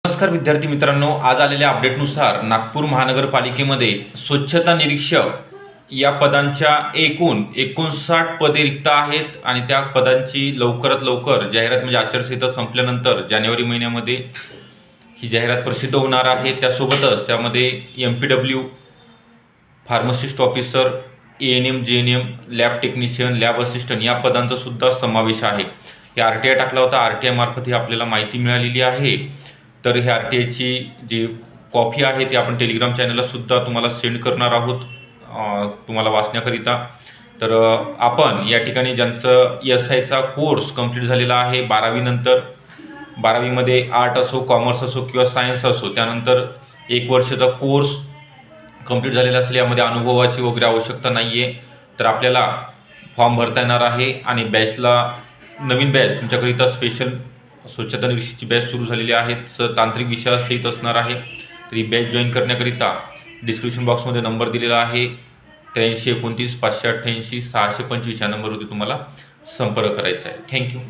नमस्कार विद्यार्थी मित्रांनो, आज आलेल्या अपडेटनुसार नागपूर महानगरपालिकेमध्ये स्वच्छता निरीक्षक या पदांच्या एकूण 59 पदे रिक्त आहेत आणि त्या पदांची लवकरात लवकर जाहिरात म्हणजे आचारसंहिता संपल्यानंतर जानेवारी महिन्यामध्ये ही जाहिरात प्रसिद्ध होणार आहे। त्यासोबतच त्यामध्ये MPW, pharmacist officer, ANM, JNM, lab technician, lab assistant या पदांचा सुद्धा समावेश आहे। हे RTI टाकला होता, RTI मार्फत ही आपल्याला माहिती मिळालेली आहे। तर हे RTIची जी कॉपी आहे ती आपण टेलिग्राम चॅनलला सुद्धा तुम्हाला सेंड करणार आहोत तुम्हाला वाचण्याकरिता। तर आपण या ठिकाणी ज्यांचं SIचा कोर्स कंप्लीट झालेला आहे 12वी नंतर, 12वीमध्ये आर्ट असो, कॉमर्स असो किंवा सायन्स असो, त्यानंतर 1 वर्षाचा कोर्स कंप्लीट झालेला असेल, यामध्ये अनुभवाची वगैरे आवश्यकता नाही आहे, तर आपल्याला फॉर्म भरता येणार आहे। आणि बॅचला नवीन बॅच तुमच्याकरिता स्पेशल स्वच्छता निरीक्षकची बॅच सुरू झालेली आहे, तांत्रिक विषयासहित असणार आहे। तर ही बॅच जॉईन करण्याकरिता डिस्क्रिप्शन बॉक्समध्ये नंबर दिलेला आहे 8329 588 625 या नंबरवरती तुम्हाला संपर्क करायचा आहे। थँक्यू।